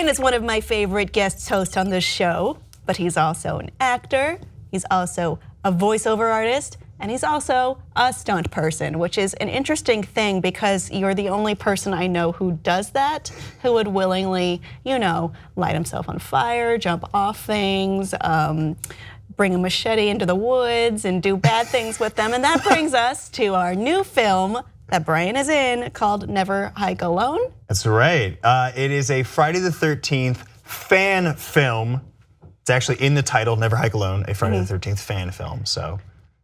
Brian is one of my favorite guest hosts on this show, but he's also an actor, he's also a voiceover artist, and he's also a stunt person, which is an interesting thing because you're the only person I know who does that, who would willingly, light himself on fire, jump off things, bring a machete into the woods and do bad things with them. And that brings us to our new film that Brian is in called Never Hike Alone. That's right. It is a Friday the 13th fan film. It's actually in the title, Never Hike Alone, a Friday the 13th fan film. So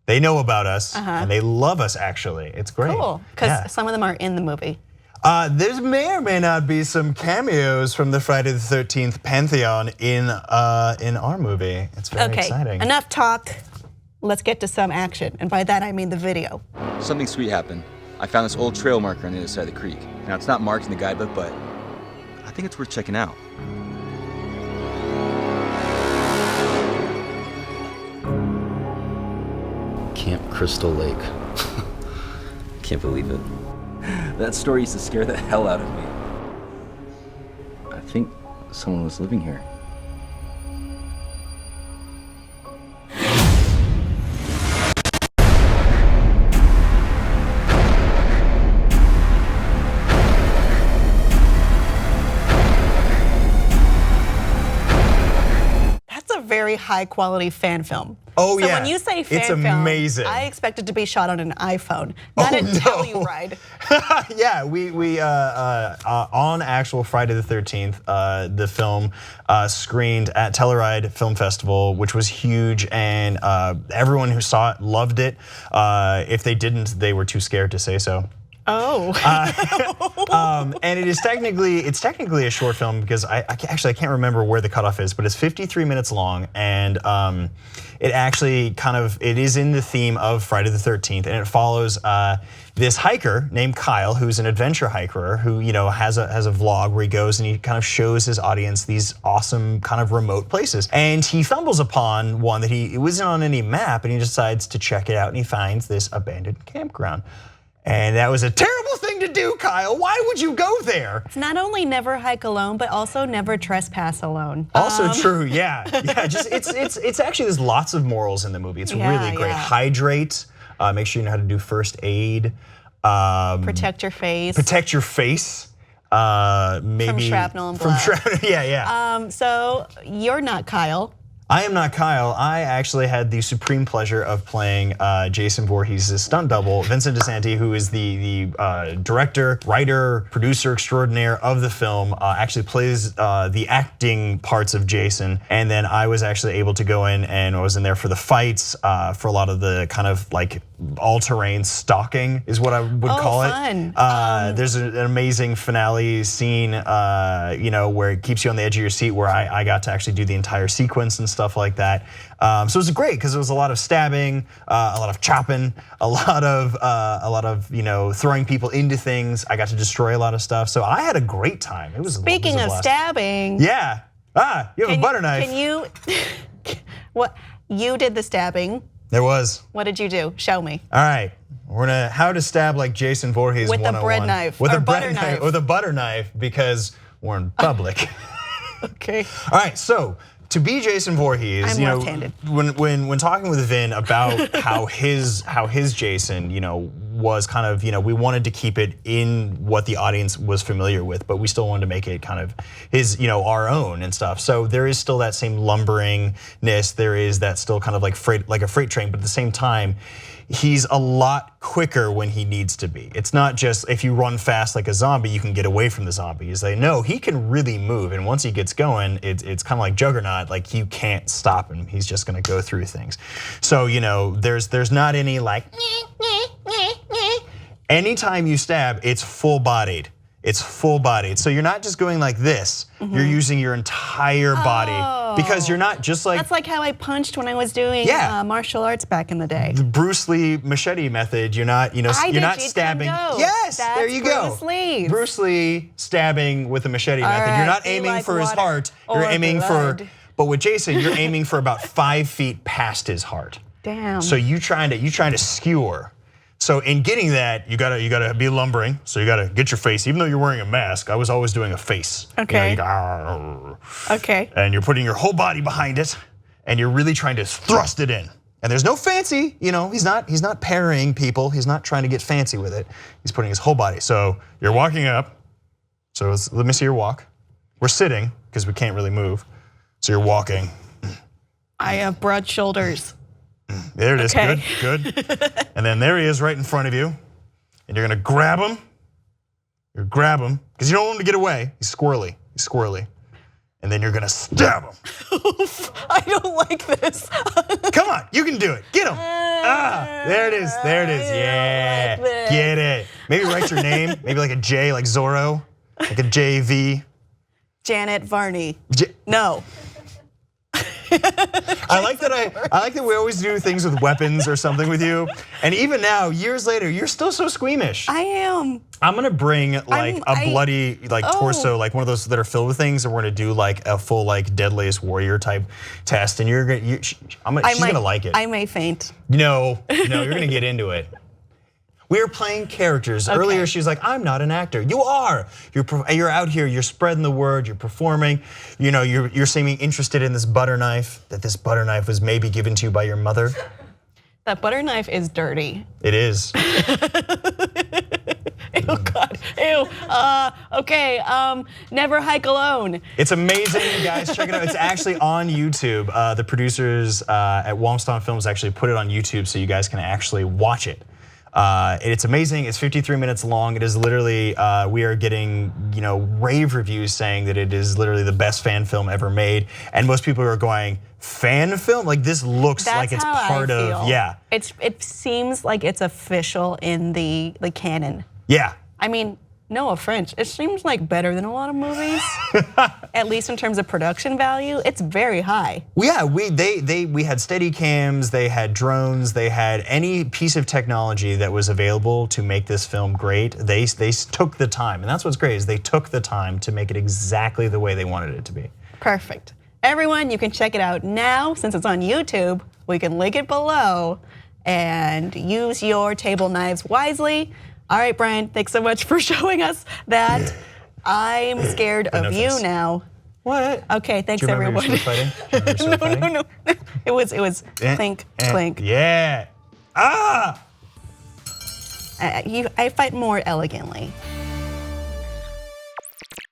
they know about us and they love us actually. It's great. Cool, because some of them are in the movie. There may or may not be some cameos from the Friday the 13th pantheon in our movie. It's very exciting. Enough talk. Let's get to some action. And by that I mean the video. Something sweet happened. I found this old trail marker on the other side of the creek. Now it's not marked in the guidebook, but I think it's worth checking out. Camp Crystal Lake. Can't believe it. That story used to scare the hell out of me. I think someone was living here. That's a very high quality fan film. Oh so yeah, when you say fan it's film, amazing. I expect it to be shot on an iPhone, not a Telluride. Yeah, we on actual Friday the 13th, the film screened at Telluride Film Festival, which was huge, and everyone who saw it loved it. If they didn't, they were too scared to say so. Oh. And it's technically a short film because I can't remember where the cutoff is, but it's 53 minutes long, and it actually it is in the theme of Friday the 13th, and it follows this hiker named Kyle, who's an adventure hiker who has a vlog where he goes and he kind of shows his audience these awesome kind of remote places, and he stumbles upon one that it wasn't on any map, and he decides to check it out, and he finds this abandoned campground. And that was a terrible thing to do, Kyle. Why would you go there? It's not only never hike alone, but also never trespass alone. Also true, yeah. It's actually, there's lots of morals in the movie. It's really great. Hydrate, make sure you know how to do first aid. Protect your face. Protect your face. Maybe from shrapnel and blood. From shrapnel, yeah. So you're not Kyle. I am not Kyle. I actually had the supreme pleasure of playing Jason Voorhees' stunt double, Vincent DiSanti, who is the director, writer, producer extraordinaire of the film, actually plays the acting parts of Jason. And then I was actually able to go in and I was in there for the fights, for a lot of the kind of like all-terrain stalking is what I would call fun. it. There's an amazing finale scene, where it keeps you on the edge of your seat, where I got to actually do the entire sequence and stuff like that. So it was great because it was a lot of stabbing, a lot of chopping, a lot of throwing people into things. I got to destroy a lot of stuff. So I had a great time. It was Speaking of stabbing. Yeah. You have a butter knife. Can you? What? You did the stabbing. There was. What did you do? Show me. All right. We're gonna how to stab like Jason Voorhees with a bread knife. With a butter knife. With a butter knife because we're in public. Okay. All right. So to be Jason Voorhees, I'm left-handed. When talking with Vin about how his Jason, was kind of, we wanted to keep it in what the audience was familiar with, but we still wanted to make it kind of his, our own and stuff. So there is still that same lumberingness. There is that still kind of like a freight train, but at the same time, he's a lot quicker when he needs to be. It's not just if you run fast like a zombie, you can get away from the zombies. No, he can really move, and once he gets going, it's kind of like Juggernaut. Like you can't stop him. He's just gonna go through things. So there's not any like. Anytime you stab, it's full bodied. It's full bodied. So you're not just going like this. You're using your entire body because you're not just like. That's like how I punched when I was doing martial arts back in the day. The Bruce Lee machete method. You're not, you're not stabbing. Yes, there you go. Bruce Lee stabbing with a machete method. You're not aiming for his heart. You're aiming for. But with Jason, you're aiming for about 5 feet past his heart. Damn. So you trying to skewer So in getting that, you gotta be lumbering. So you gotta get your face, even though you're wearing a mask. I was always doing a face. Okay. You know, Okay. and you're putting your whole body behind it, and you're really trying to thrust it in. And there's no fancy, you know, he's not parrying people. He's not trying to get fancy with it. He's putting his whole body. So you're walking up. So let me see your walk. We're sitting because we can't really move. So you're walking. I have broad shoulders. There it is, Okay. good. And then there he is right in front of you. And you're gonna grab him. You're grab him, because you don't want him to get away. He's squirrely. And then you're gonna stab him. I don't like this. Come on, you can do it. Get him. There it is. Yeah, get it. Maybe write your name, maybe like a J, like Zorro, like a JV. Janet Varney. J No. I like that we always do things with weapons or something with you. And even now, years later, you're still so squeamish. I am. I'm gonna bring like a bloody torso, like one of those that are filled with things, and we're gonna do like a full like Deadliest Warrior type test, and she's gonna like it. I may faint. No, you're gonna get into it. We were playing characters. Earlier she was like, I'm not an actor. You are. You're out here, you're spreading the word, you're performing. You know, you're seeming interested in this butter knife, that this butter knife was maybe given to you by your mother. That butter knife is dirty. It is. Ew, God, ew. Okay, never hike alone. It's amazing, guys, check it out. It's actually on YouTube. The producers at Walmston Films actually put it on YouTube so you guys can actually watch it. It's amazing. It's 53 minutes long. It is literally, we are getting rave reviews saying that it is literally the best fan film ever made, and most people are going, fan film? Like this looks like it's part of, yeah. It seems like it's official in the canon. Yeah. I mean, no offense, it seems like better than a lot of movies, at least in terms of production value. It's very high. Yeah, we had steady cams, they had drones, they had any piece of technology that was available to make this film great. They took the time, and that's what's great is they took the time to make it exactly the way they wanted it to be. Perfect. Everyone, you can check it out now since it's on YouTube. We can link it below and use your table knives wisely. All right, Brian, thanks so much for showing us that. I'm scared of you now. What? Okay, thanks Do you remember everyone. your sword fighting? No. It was clink, clink. Yeah. I fight more elegantly.